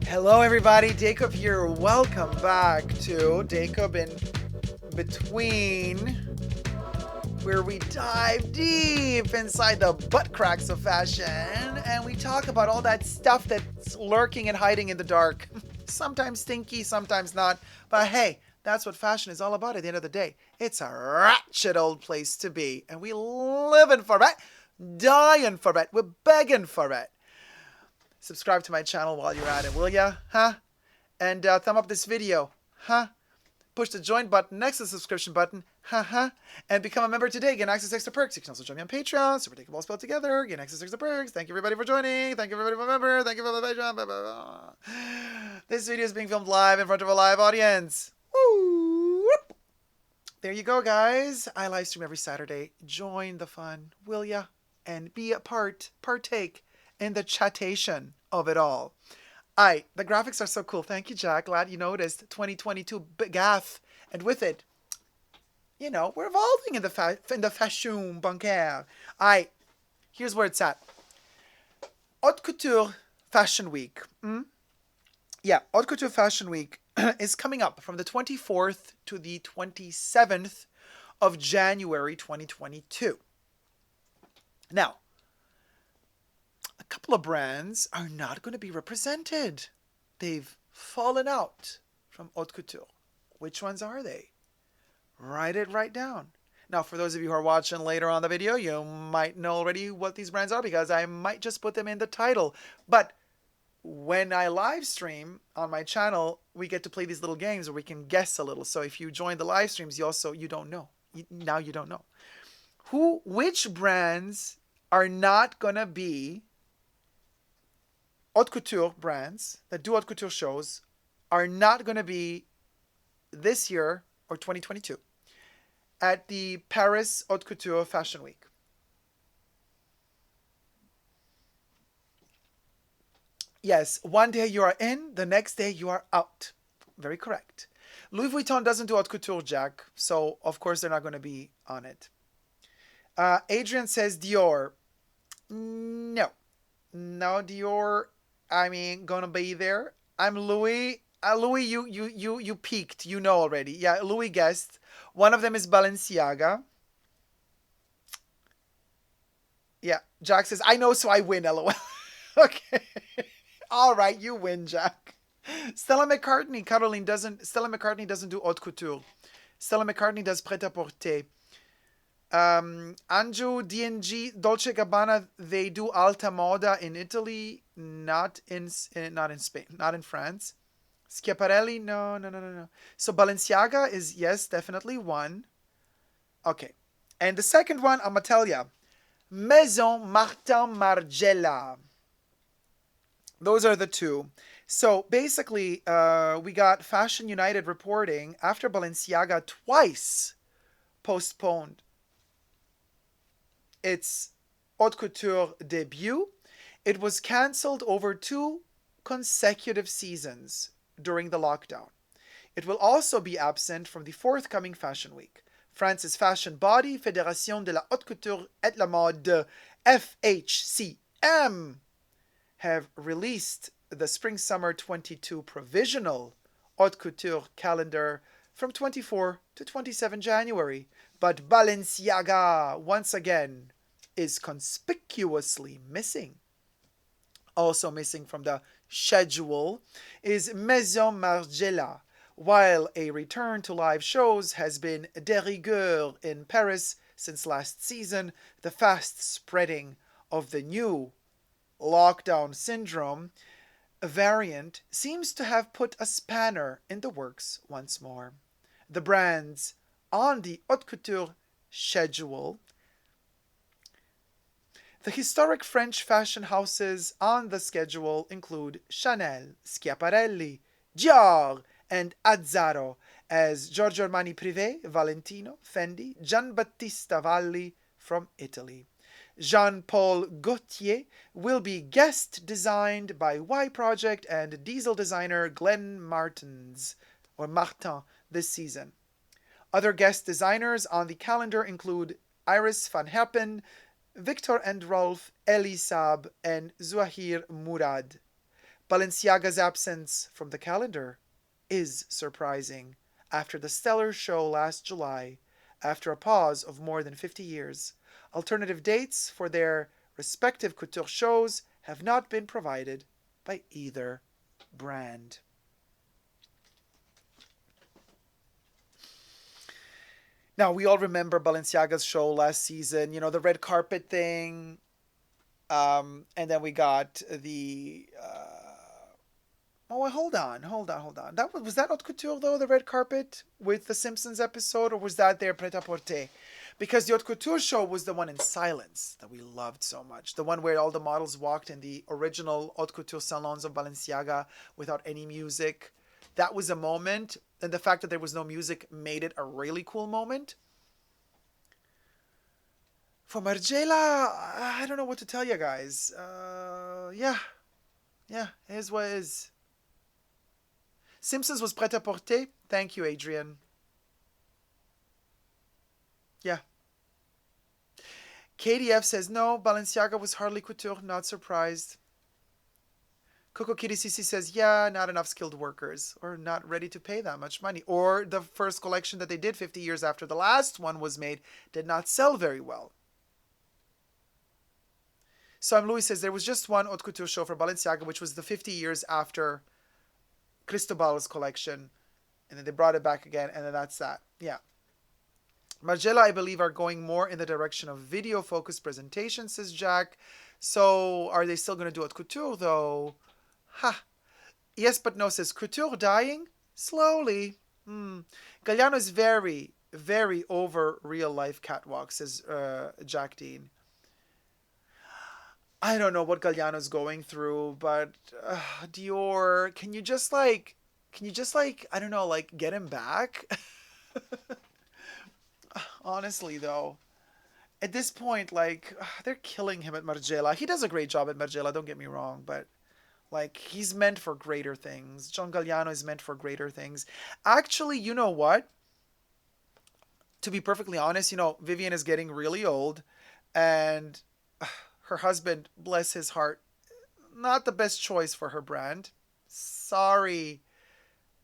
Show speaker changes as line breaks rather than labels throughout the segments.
Hello everybody, Dacob here. Welcome back to Dacob in Between, where we dive deep inside the butt cracks of fashion and we talk about all that stuff that's lurking and hiding in the dark. Sometimes stinky, sometimes not. But hey, that's what fashion is all about at the end of the day. It's a ratchet old place to be, and we living for it, dying for it, we're begging for it. Subscribe to my channel while you're at it, will ya? Huh? And thumb up this video. Huh? Push the join button next to the subscription button. Huh? And become a member today. Get access to extra perks. You can also join me on Patreon. Super Dacob all spelled together. Get access to extra perks. Thank you everybody for joining. Thank you everybody for a member. Thank you for the Patreon. Blah, blah, blah. This video is being filmed live in front of a live audience. Woo! There you go, guys. I live stream every Saturday. Join the fun, will ya? And be a partake in the chatation of it all. The graphics are so cool. Thank you, Jack. Glad you noticed. 2022 gaff. And with it, we're evolving in the fashion bancaire. Here's where it's at. Haute Couture Fashion Week. Haute Couture Fashion Week is coming up from the 24th to the 27th of January 2022. Now, a couple of brands are not going to be represented. They've fallen out from haute couture. Which ones are they? Write it right down. Now, for those of you who are watching later on the video, you might know already what these brands are because I might just put them in the title. But when I live stream on my channel, we get to play these little games where we can guess a little. So if you join the live streams, you don't know. Now you don't know. Which brands are not going to be haute couture brands that do haute couture shows are not going to be this year or 2022 at the Paris Haute Couture Fashion Week. Yes, one day you are in, the next day you are out. Very correct. Louis Vuitton doesn't do haute couture, Jack, so of course they're not going to be on it. Adrian says Dior. No, Dior. Gonna be there. I'm Louis. Louis, you peaked. You know already. Yeah, Louis guessed. One of them is Balenciaga. Yeah, Jack says, I know, so I win, LOL. Okay. All right, you win, Jack. Stella McCartney doesn't do haute couture. Stella McCartney does prêt-à-porter. Anju, D&G, Dolce Gabbana, they do Alta Moda in Italy, not in Spain, not in France. Schiaparelli, no. So Balenciaga is, yes, definitely one. Okay. And the second one, I'm going to tell you. Maison Martin Margiela. Those are the two. So basically, we got Fashion United reporting after Balenciaga twice postponed its haute couture debut. It was cancelled over 2 consecutive seasons during the lockdown. It will also be absent from the forthcoming Fashion Week. France's fashion body, Fédération de la Haute Couture et la Mode, FHCM, have released the Spring-Summer 22 provisional haute couture calendar from 24 to 27 January. But Balenciaga, once again, is conspicuously missing. Also missing from the schedule is Maison Margiela, while a return to live shows has been de rigueur in Paris since last season. The fast spreading of the new lockdown syndrome variant seems to have put a spanner in the works once more. The brands on the haute couture schedule. The historic French fashion houses on the schedule include Chanel, Schiaparelli, Dior, and Azzaro, as Giorgio Armani Privé, Valentino, Fendi, Giambattista Valli from Italy. Jean-Paul Gaultier will be guest designed by Y Project and diesel designer Glenn Martin this season. Other guest designers on the calendar include Iris van Herpen, Victor and Rolf, Elie Saab, and Zouahir Mourad. Balenciaga's absence from the calendar is surprising after the stellar show last July, after a pause of more than 50 years. Alternative dates for their respective couture shows have not been provided by either brand. Now, we all remember Balenciaga's show last season, the red carpet thing. And then we got the. Oh, hold on. Was that haute couture though? The red carpet with the Simpsons episode, or was that their pret à porter? Because the haute couture show was the one in silence that we loved so much, the one where all the models walked in the original haute couture salons of Balenciaga without any music. That was a moment, and the fact that there was no music made it a really cool moment. For Margiela, I don't know what to tell you guys. Yeah, it is what it is. Simpsons was prêt-à-porter. Thank you, Adrian. Yeah. KDF says no, Balenciaga was hardly couture, not surprised. Coco Kitty CC says, yeah, not enough skilled workers, or not ready to pay that much money. Or the first collection that they did 50 years after the last one was made did not sell very well. So Louis says there was just one haute couture show for Balenciaga, which was the 50 years after Cristobal's collection, and then they brought it back again, and then that's that. Yeah. Margiela, I believe, are going more in the direction of video-focused presentations, says Jack. So are they still going to do haute couture, though? Ha. Yes, but no, says couture dying? Slowly. Galliano is very, very over real-life catwalk, says Jack Dean. I don't know what Galliano's going through, but Dior, can you just like, I don't know, like get him back? Honestly, though, at this point, like they're killing him at Margiela. He does a great job at Margiela, don't get me wrong, but like he's meant for greater things. John Galliano is meant for greater things. Actually, you know what? To be perfectly honest, Vivienne is getting really old, and her husband, bless his heart, not the best choice for her brand. Sorry,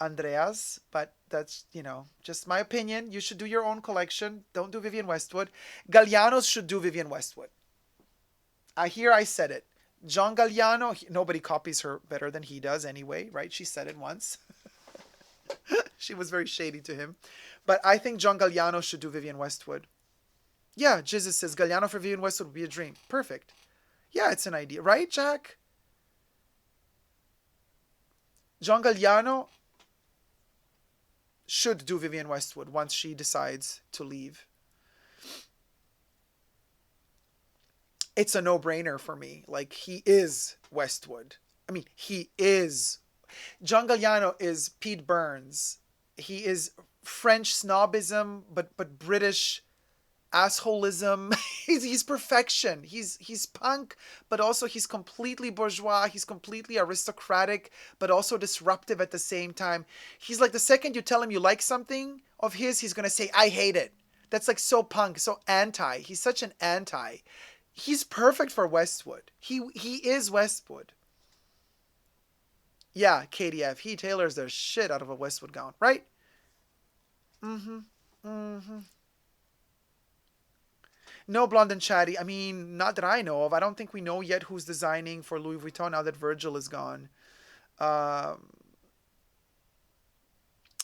Andreas, but that's, just my opinion. You should do your own collection. Don't do Vivienne Westwood. Galliano's should do Vivienne Westwood. I said it. John Galliano, nobody copies her better than he does anyway, right? She said it once. She was very shady to him. But I think John Galliano should do Vivienne Westwood. Yeah, Jesus says Galliano for Vivienne Westwood would be a dream. Perfect. Yeah, it's an idea. Right, Jack? John Galliano should do Vivienne Westwood once she decides to leave. It's a no-brainer for me. Like, he is Westwood. I mean, he is. John Galliano is Pete Burns. He is French snobism, but British assholism. he's perfection. He's punk, but also he's completely bourgeois. He's completely aristocratic, but also disruptive at the same time. He's like, the second you tell him you like something of his, he's gonna say, I hate it. That's like so punk, so anti. He's such an anti. He's perfect for Westwood. He is Westwood. Yeah, KDF. He tailors the shit out of a Westwood gown, right? No, Blonde and Chatty. I mean, not that I know of. I don't think we know yet who's designing for Louis Vuitton now that Virgil is gone.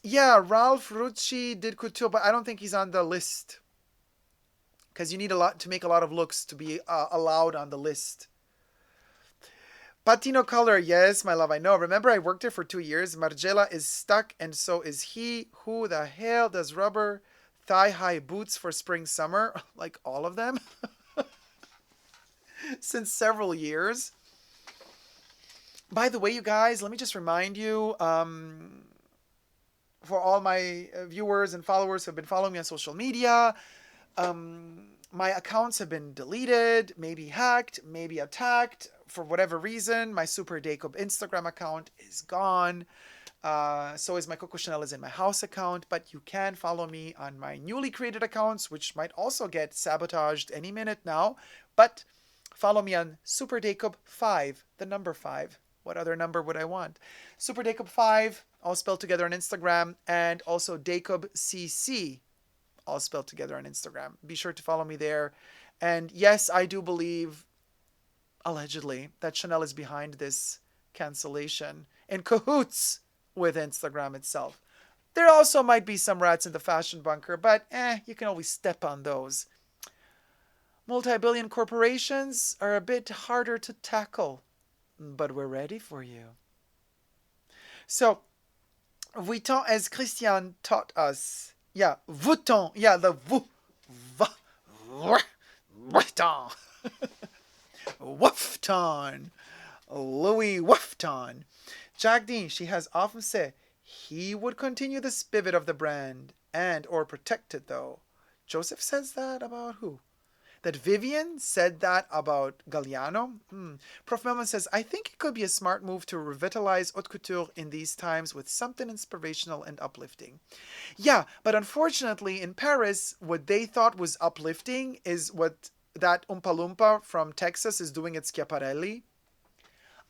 Yeah, Ralph Rucci did couture, but I don't think he's on the list. Because you need a lot to make a lot of looks to be allowed on the list. Patino Color, yes, my love, I know. Remember, I worked there for 2 years. Margiela is stuck, and so is he. Who the hell does rubber thigh-high boots for spring-summer? Like all of them? Since several years. By the way, you guys, let me just remind you, for all my viewers and followers who have been following me on social media, my accounts have been deleted, maybe hacked, maybe attacked. For whatever reason, my Super Dacob Instagram account is gone. So is my Coco Chanel is in my house account. But you can follow me on my newly created accounts, which might also get sabotaged any minute now. But follow me on Super Dacob 5, the number 5. What other number would I want? superdacob5, all spelled together on Instagram, and also dacobcc, all spelled together on Instagram. Be sure to follow me there. And yes, I do believe, allegedly, that Chanel is behind this cancellation, in cahoots with Instagram itself. There also might be some rats in the fashion bunker, but you can always step on those. Multi-billion corporations are a bit harder to tackle, but we're ready for you. So, Vuitton, as Christian taught us, yeah, Vuitton, yeah, the Vuitton, Wuffton, Louis Vuitton. Jacqueline, she has often said he would continue the spirit of the brand and or protect it though. Joseph says that about who? That Vivian said that about Galliano? Prof. Melman says, I think it could be a smart move to revitalize haute couture in these times with something inspirational and uplifting. Yeah, but unfortunately in Paris, what they thought was uplifting is what that Oompa Loompa from Texas is doing at Schiaparelli.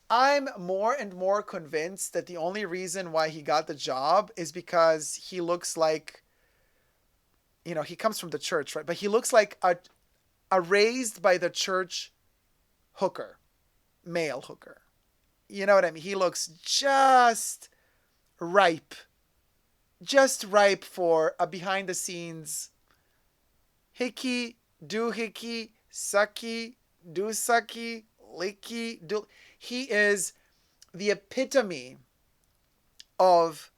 I'm more and more convinced that the only reason why he got the job is because he looks like, he comes from the church, right? But he looks like a raised by the church hooker, male hooker. You know what I mean? He looks ripe, just ripe for a behind the scenes hickey, doohickey, sucky, do-sucky, licky, do. He is the epitome of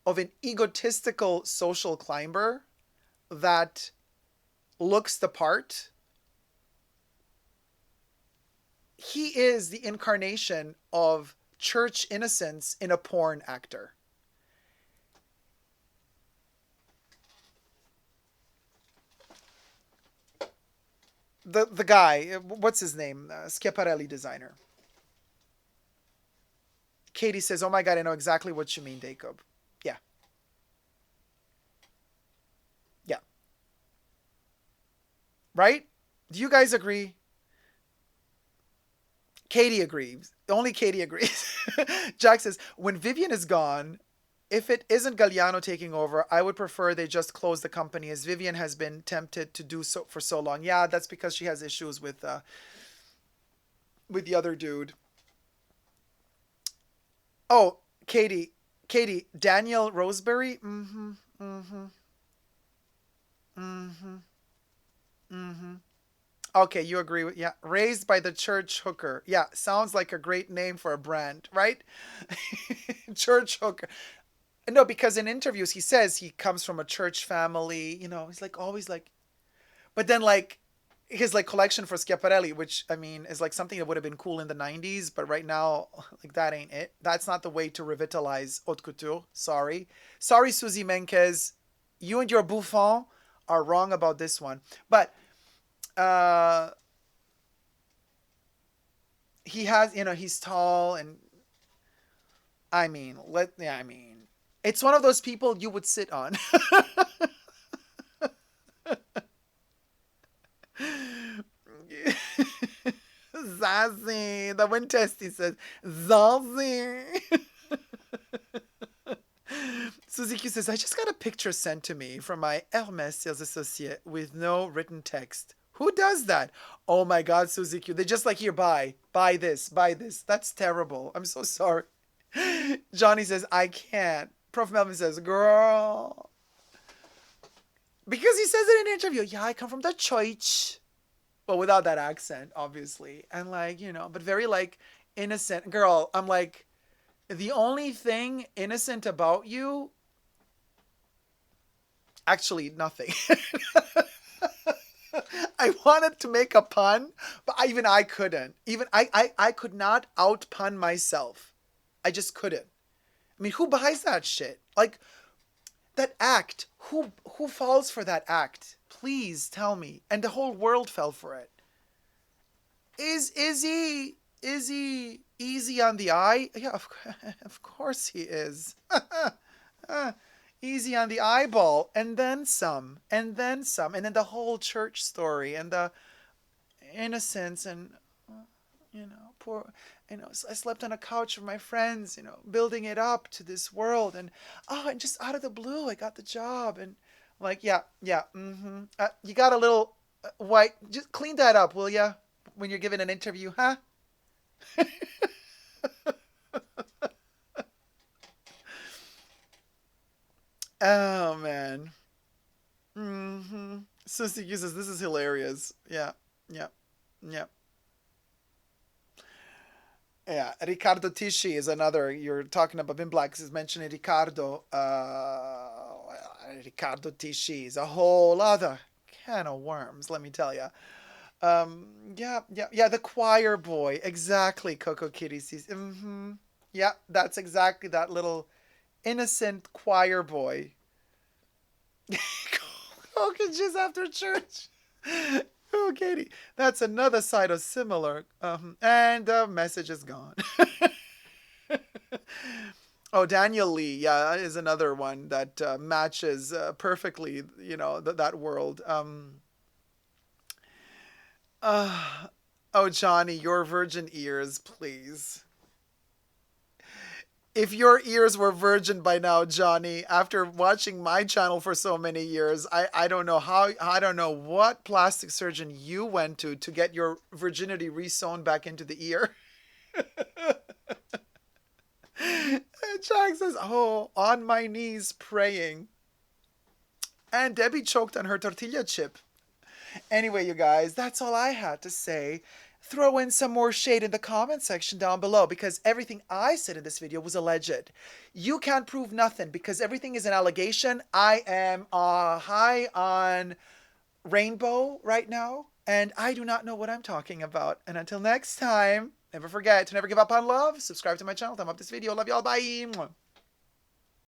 an egotistical social climber that looks the part. He is the incarnation of church innocence in a porn actor. The guy, what's his name? Schiaparelli designer. Katie says, oh my God, I know exactly what you mean, Dacob. Yeah. Yeah. Right? Do you guys agree? Katie agrees. Only Katie agrees. Jack says, when Vivian is gone, if it isn't Galliano taking over, I would prefer they just close the company, as Vivian has been tempted to do so for so long. Yeah, that's because she has issues with the other dude. Oh, Katie, Daniel Roseberry. Mm-hmm. Mm-hmm. Mm-hmm. Mm-hmm. Okay, you agree with, yeah. Raised by the church hooker. Yeah, sounds like a great name for a brand, right? Church hooker. No, because in interviews he says he comes from a church family. He's like always like, but then like his like collection for Schiaparelli, which I mean is like something that would have been cool in the '90s, but right now like that ain't it. That's not the way to revitalize haute couture. Sorry, Susie Menkes, you and your bouffon are wrong about this one. But uh, he has, he's tall and I mean, it's one of those people you would sit on. Zazie. The Wintesty says, Zazie. Susie Q says, I just got a picture sent to me from my Hermes sales associate with no written text. Who does that? Oh my God, Susie Q. They just like, here, buy this. That's terrible. I'm so sorry. Johnny says, I can't. Prof. Melvin says, girl. Because he says it in an interview. Yeah, I come from the church. But without that accent, obviously. And like, but very like innocent. Girl, I'm like, the only thing innocent about you, actually nothing. I wanted to make a pun, but even I couldn't. Even I could not out pun myself. I just couldn't. I mean, who buys that shit? Like, that act. Who falls for that act? Please tell me. And the whole world fell for it. Is he easy on the eye? Yeah, of course he is. Easy on the eyeball, and then some, and then the whole church story and the innocence and poor, I slept on a couch with my friends, building it up to this world. And just out of the blue, I got the job. And I'm like, yeah, yeah, mm-hmm. You got a little white, just clean that up, will ya? When you're giving an interview, huh? Oh, man. Mm-hmm. Sissy uses, this is hilarious. Yeah, yeah, yeah. Yeah, Riccardo Tisci is another. You're talking about Ben Black is mentioning Riccardo. Riccardo Tisci is a whole other can of worms, let me tell you. Yeah, yeah, yeah. The choir boy, exactly. Coco Kitty sees. Mm-hmm. Yeah, that's exactly that little innocent choir boy. Coco just after church. Oh, Katie, that's another side of similar. And the message is gone. Oh, Daniel Lee, yeah, is another one that matches perfectly, that world. Uh, oh, Johnny, your virgin ears, please. If your ears were virgin by now, Johnny, after watching my channel for so many years, I don't know how, I don't know what plastic surgeon you went to get your virginity resewn back into the ear. Jack says, oh, on my knees praying. And Debbie choked on her tortilla chip. Anyway, you guys, that's all I had to say. Throw in some more shade in the comment section down below because everything I said in this video was alleged. You can't prove nothing because everything is an allegation. I am high on rainbow right now and I do not know what I'm talking about. And until next time, never forget to never give up on love. Subscribe to my channel. Thumb up this video. Love y'all. Bye.